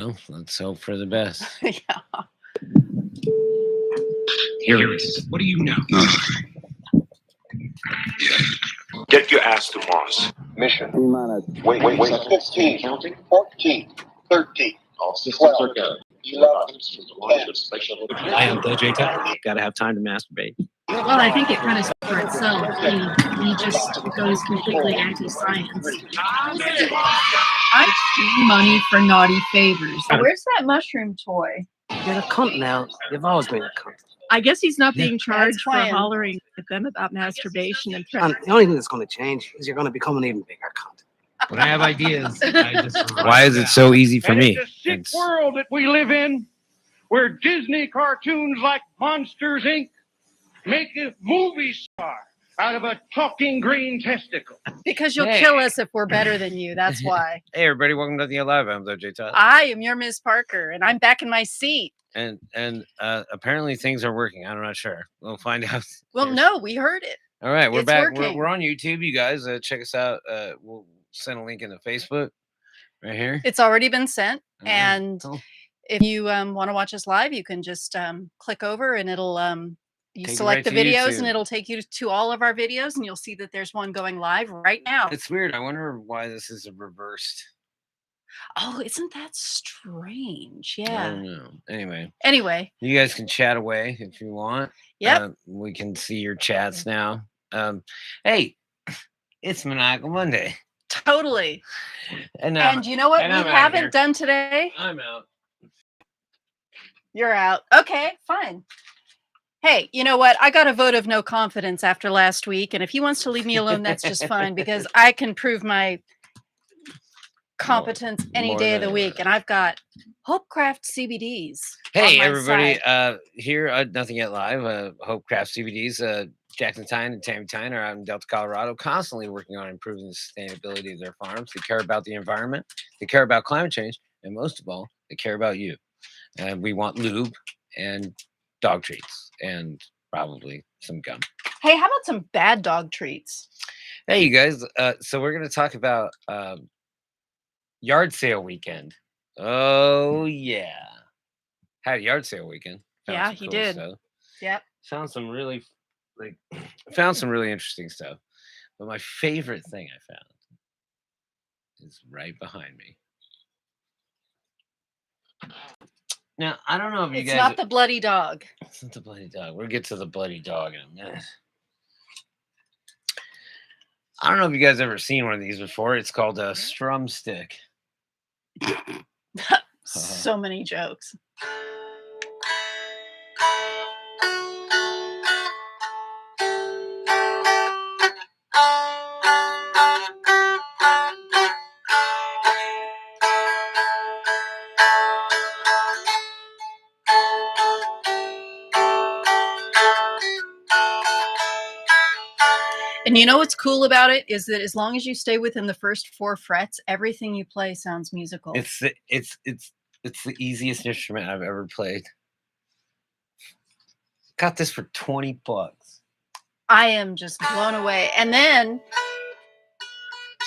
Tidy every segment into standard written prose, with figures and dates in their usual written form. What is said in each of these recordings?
Well, let's hope for the best. Yeah. Here it is. What do you know? Get your ass to Mars. Mission. Wait, 15, counting. 14, 13. All systems are go. 11, I am the J-Town. Gotta have time to masturbate. Well, I think it kind of speaks for itself. He just goes completely anti-science. I steal money for naughty favors. Where's that mushroom toy? You're a cunt now. You've always been a cunt. I guess he's not being charged for fine. hollering at them about masturbation and And threats. the only thing that's going to change is you're going to become an even bigger cunt. When I have ideas, I just why is it so easy for me? It's a sick world that we live in, where Disney cartoons like Monsters, Inc. make a movie star out of a talking green testicle. Because you'll Hey. kill us if we're better than you. That's why. Hey everybody, welcome to the Live. I'm the J-Todd. I am your Miss Parker, and I'm back in my seat. And apparently things are working. I'm not sure. We'll find out. Well, no, we heard it. All right, we're It's back. working. We're on YouTube, you guys. Check us out. We'll send a link in the Facebook right here. It's already been sent. All right, And cool. if you want to watch us live, you can just click over and it'll you Take you select right the to videos YouTube. and it'll take you to all of our videos, and you'll see that there's one going live right now. It's weird. I wonder why this is a reversed. Oh, isn't that strange? I Yeah. don't know. Anyway, Anyway, you guys can chat away if you want. yep. We can see your chats now. Hey, it's Maniacal Monday. Totally. And And you know what and we I'm outta haven't here. done today? I'm out. You're out. Okay, fine. Hey, you know what? I got a vote of no confidence after last week, and if he wants to leave me alone, that's just fine, because I can prove my competence any more day of than the week, anyone. and I've got Hopecraft CBDs. Hey on my everybody, side. here at Nothing Yet Live, Hopecraft CBDs, Jackson Tyne and Tammy Tyne are out in Delta, Colorado, constantly working on improving the sustainability of their farms. They care about the environment, they care about climate change, and most of all, they care about you. And we want lube and dog treats and probably some gum. Hey, how about some bad dog treats? Hey you guys, so we're going to talk about yard sale weekend. Oh yeah. Had a yard sale weekend. Found Yeah, some he cool did. stuff. Yep. Found some really found some really interesting stuff. But my favorite thing I found is right behind me. Now, I don't know if you It's guys not the bloody dog. It's not the bloody dog. We'll get to the bloody dog in a minute. I don't know if you guys ever seen one of these before. It's called a strum stick. So many jokes. And you know what's cool about it is that as long as you stay within the first 4 frets, everything you play sounds musical. It's the easiest instrument I've ever played. Got this for $20. I am just blown away. And then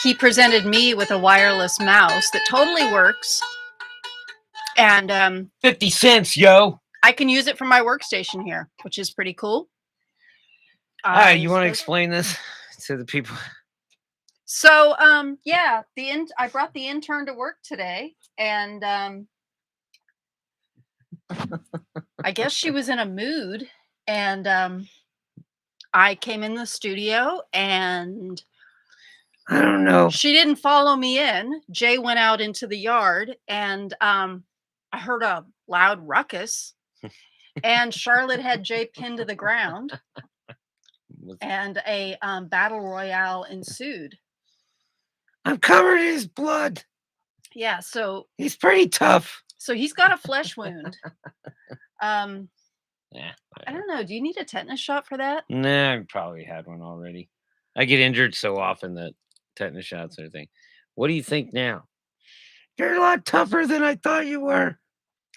he presented me with a wireless mouse that totally works. And 50 cents, yo. I can use it from my workstation here, which is pretty cool. You want to explain this to the people? So, yeah, I brought the intern to work today, and I guess she was in a mood, and I came in the studio, and I don't know. she didn't follow me in. Jay went out into the yard, and I heard a loud ruckus, and Charlotte had Jay pinned to the ground, and a battle royale ensued. I'm covered in his blood. Yeah, so He's pretty tough. so he's got a flesh wound. Yeah. I don't know. Do you need a tetanus shot for that? Nah, I probably had one already. I get injured so often that tetanus shots are a thing. What do you think now? You're a lot tougher than I thought you were.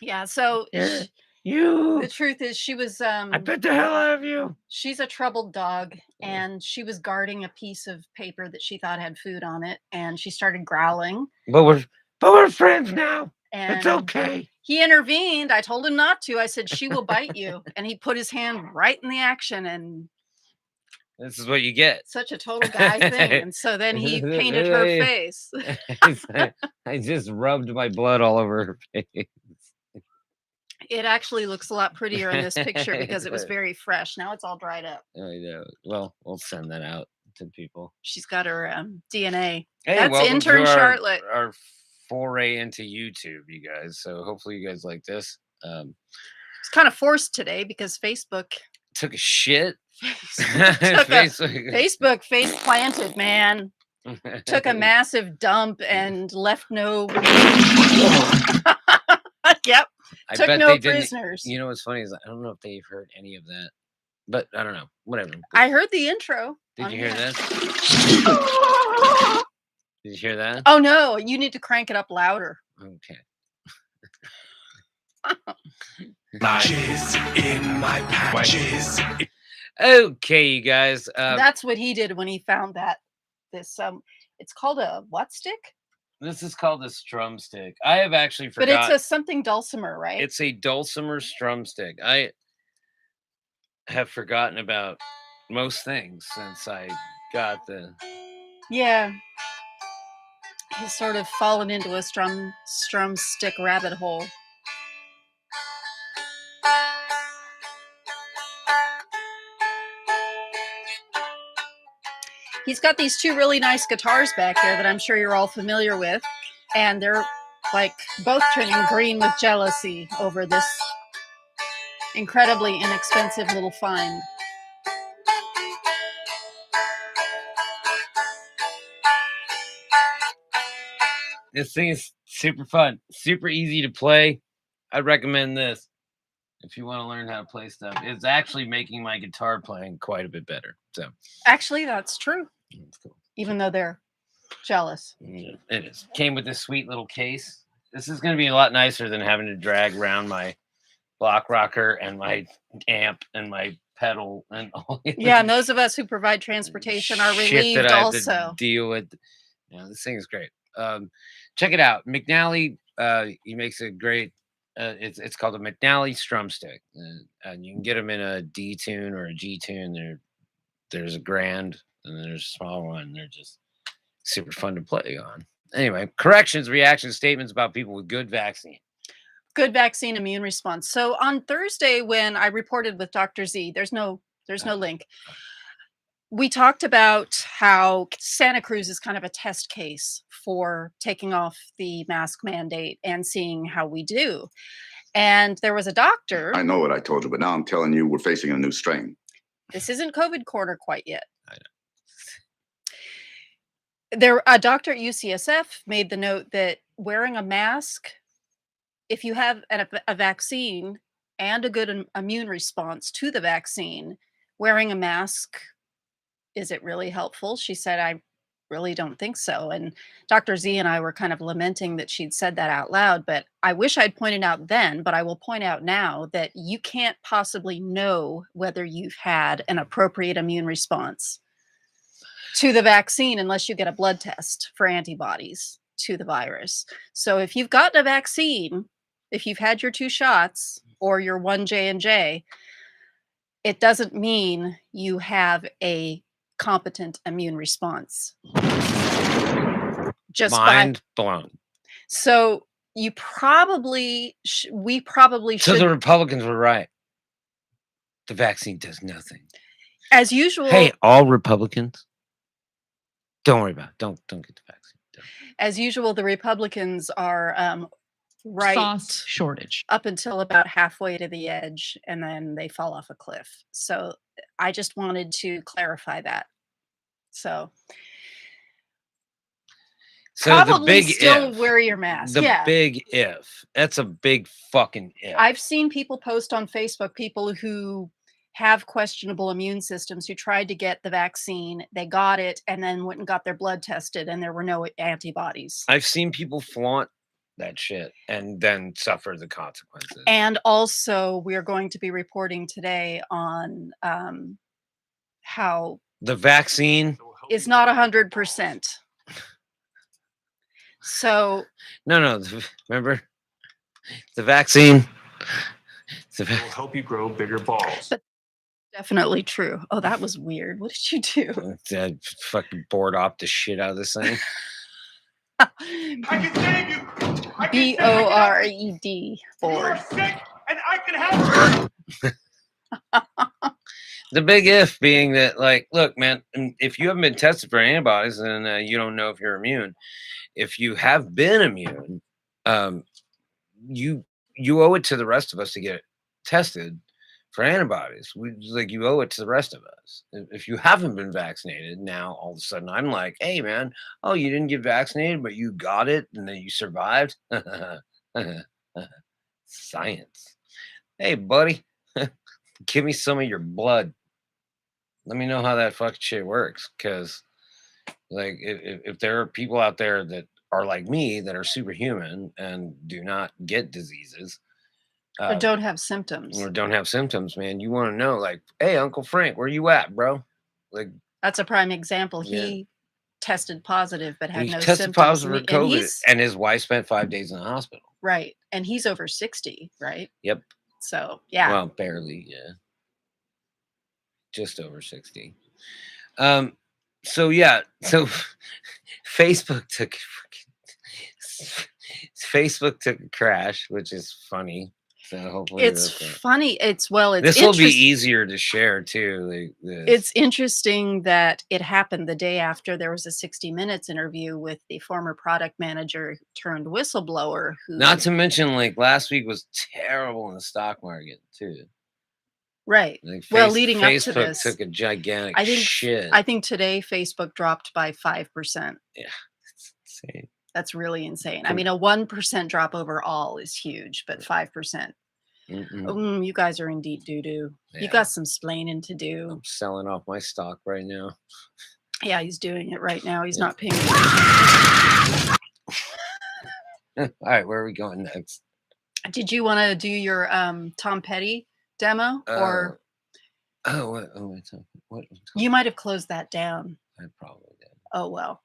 Yeah. So Yeah. the You. truth is, she was. I bit the hell out of you. She's a troubled dog, and she was guarding a piece of paper that she thought had food on it, and she started growling. But we're friends now. And It's okay. he intervened. I told him not to. I said, she will bite you. And he put his hand right in the action, and This is what you get. such a total guy thing. And so then he painted her face. I just rubbed my blood all over her face. It actually looks a lot prettier in this picture because it was very fresh. Now it's all dried up. I know. Well, we'll send that out to people. She's got her DNA. Hey, That's welcome intern to Charlotte. our foray into YouTube, you guys. So hopefully you guys like this. It's kind of forced today because Facebook Took a shit. Facebook face planted, man. Took a massive dump and left no. Yep. I Took bet no they didn't. prisoners. You know what's funny is I don't know if they've heard any of that, but I don't know. Whatever. I heard the intro. Did you hear here. this? Did you hear that? Oh no, you need to crank it up louder. Okay. Okay, you guys. That's what he did when he found that. It's called a what stick? This is called a strum stick. I have actually But forgot. it's a something dulcimer, right? It's a dulcimer strum stick. I have forgotten about most things since I got the. Yeah. He's sort of fallen into a strum stick rabbit hole. He's got these two really nice guitars back there that I'm sure you're all familiar with. And they're like both turning green with jealousy over this incredibly inexpensive little find. This thing is super fun, super easy to play. I'd recommend this if you want to learn how to play stuff. It's actually making my guitar playing quite a bit better. So Actually, that's true. that's cool. Even though they're jealous. Yeah, it is. Came with this sweet little case. This is going to be a lot nicer than having to drag around my block rocker and my amp and my pedal and all. Yeah, and those of us who provide transportation are shit relieved that I have to also. deal with. Yeah, this thing is great. Check it out, McNally. He makes a great. It's called a McNally strum stick, and you can get them in a D tune or a G tune. There's a grand, and there's a small one. They're just super fun to play on. Anyway, corrections, reactions, statements about people with good vaccine. Good vaccine immune response. So on Thursday, when I reported with Dr. Z, there's no link. We talked about how Santa Cruz is kind of a test case for taking off the mask mandate and seeing how we do. And there was a doctor. I know what I told you, but now I'm telling you we're facing a new strain. This isn't COVID corner quite yet. I know. A doctor at UCSF made the note that wearing a mask, if you have a vaccine and a good immune response to the vaccine, wearing a mask, is it really helpful? She said, I really don't think so. And Dr. Z and I were kind of lamenting that she'd said that out loud, but I wish I'd pointed out then, but I will point out now that you can't possibly know whether you've had an appropriate immune response to the vaccine unless you get a blood test for antibodies to the virus. So if you've gotten a vaccine, if you've had your 2 shots or your 1 J&J, it doesn't mean you have a competent immune response. Just Mind blown. So you probably we probably So should, the Republicans were right. The vaccine does nothing. as usual. Hey, all Republicans, don't worry about it. Don't get the vaccine. Don't. As usual, the Republicans are right Sauce shortage. up until about halfway to the edge, and then they fall off a cliff. So I just wanted to clarify that. So the probably big still if. wear your mask. The Yeah. big if. That's a big fucking if. I've seen people post on Facebook, people who have questionable immune systems who tried to get the vaccine, they got it, and then went and got their blood tested, and there were no antibodies. I've seen people flaunt that shit and then suffer the consequences. And also, we are going to be reporting today on how The vaccine. is not 100%. So No. Remember The vaccine. It's the It will vac- help you grow bigger balls. Definitely true. Oh, that was weird. What did you do? fucking bored off the shit out of this thing. I can save you. I can B save- I O can- R E D. You are Bored. sick, and I can help you. The big if being that, like, look, man, if you haven't been tested for antibodies, then you don't know if you're immune. If you have been immune, you owe it to the rest of us to get tested for antibodies. You owe it to the rest of us. If you haven't been vaccinated, now all of a sudden I'm like, hey man, oh, you didn't get vaccinated, but you got it and then you survived. Science. Hey buddy, give me some of your blood. Let me know how that fucking shit works. Cause like if there are people out there that are like me that are superhuman and do not get diseases, Or don't have symptoms. or don't have symptoms, man, you want to know, like, hey, Uncle Frank, where you at, bro? Like, That's a prime example. Yeah. He tested positive but had he no tested symptoms. positive for and COVID, he's and his wife spent 5 days in the hospital. right. And he's over 60, right? Yep. So yeah. Well, barely, yeah. Just over 60. So yeah, so Facebook took a crash, which is funny. So hopefully It's funny. It's this will be interest- easier to share too. It's interesting that it happened the day after there was a 60 Minutes interview with the former product manager turned whistleblower who not to mention, like, last week was terrible in the stock market too. right. Like, Well, leading up to Facebook this, took a gigantic I think shit. I think today Facebook dropped by 5%. Yeah, it's insane. That's really insane. I mean, a 1% drop overall is huge, but 5%. You guys are in deep doo-doo. You Yeah. got some splaining to do. I'm selling off my stock right now. Yeah, he's doing it right now. He's Yeah. not paying attention. All right, where are we going next? Did you want to do your Tom Petty demo, or What? you might have closed that down? I probably did. Oh well.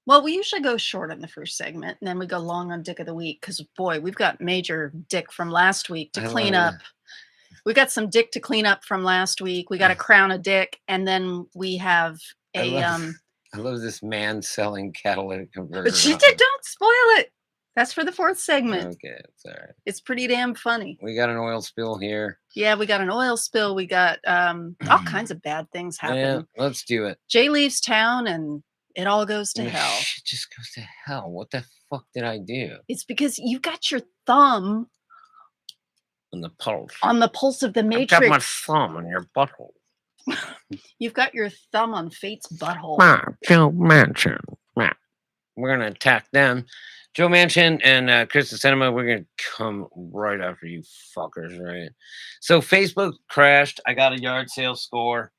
Well, we usually go short on the first segment, and then we go long on Dick of the Week because, boy, we've got major Dick from last week to clean up. We got some Dick to clean up from last week. We got a crown of Dick, and then we have a. I love this man selling catalytic converter. But don't spoil it. That's for the fourth segment. Okay, it's all right. It's pretty damn funny. We got an oil spill here. Yeah, we got an oil spill. We got all kinds of bad things happen. Yeah, let's do it. Jay leaves town, and it all goes to hell. Shit just goes to hell. What the fuck did I do? It's because you got your thumb On the pulse. on the pulse of the I've Matrix. got my thumb on your butthole. You've got your thumb on fate's butthole. Joe Manchin. We're gonna attack them. Joe Manchin and Kristen Cinema, we're gonna come right after you fuckers, right? So Facebook crashed. I got a yard sale score.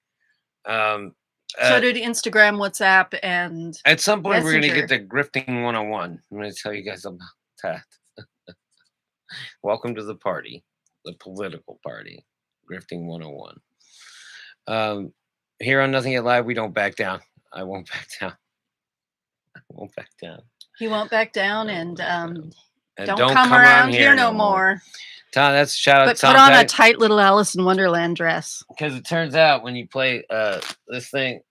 So did Instagram, WhatsApp, and At some point, we're gonna Messenger. get to grifting 101. I'm gonna tell you guys about that. Welcome to the party, the political party, grifting 101. Here on Nothing Yet Live, we don't back down. I won't back down. I won't back down. he won't back down, Won't and back down. And don't come around here no more. Tom, that's a shout out But to Tom put on a Petty. tight little Alice in Wonderland dress. Because it turns out when you play this thing,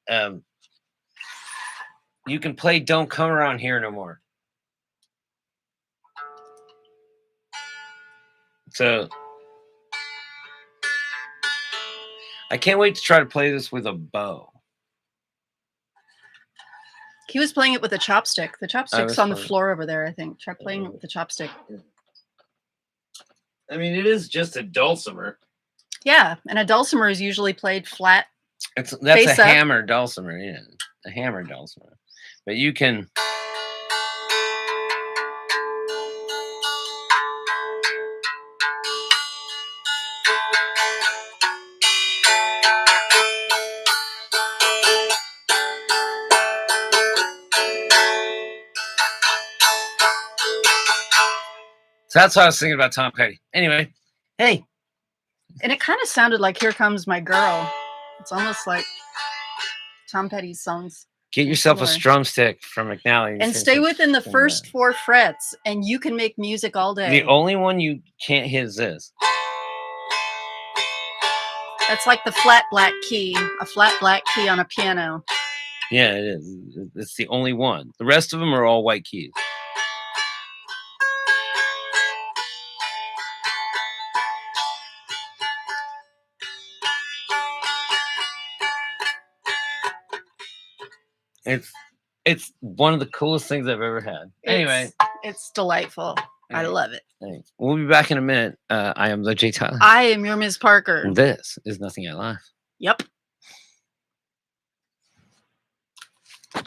you can play Don't Come Around Here No More. So I can't wait to try to play this with a bow. He was playing it with a chopstick. The chopstick's was on the playing- floor over there, I think. Try playing it with the chopstick. I mean, it is just a dulcimer. Yeah, and a dulcimer is usually played flat. That's Face a up. hammer dulcimer, yeah. A hammer dulcimer. But you can. So that's what I was thinking about Tom Petty. Anyway, hey, And it kind of sounded like Here Comes My Girl. It's almost like Tom Petty's songs. Get yourself a Sure. strumstick from McNally And stay within the first 4 frets, and you can make music all day. The only one you can't hit is this. That's like the flat black key, a flat black key on a piano. Yeah, it is. It's the only one. The rest of them are all white keys. It's one of the coolest things I've ever had. Anyway, it's delightful. I love it. thanks. We'll be back in a minute. I am the J. Tyler. I am your Ms. Parker. And this is Nothing Yet Live. Yep.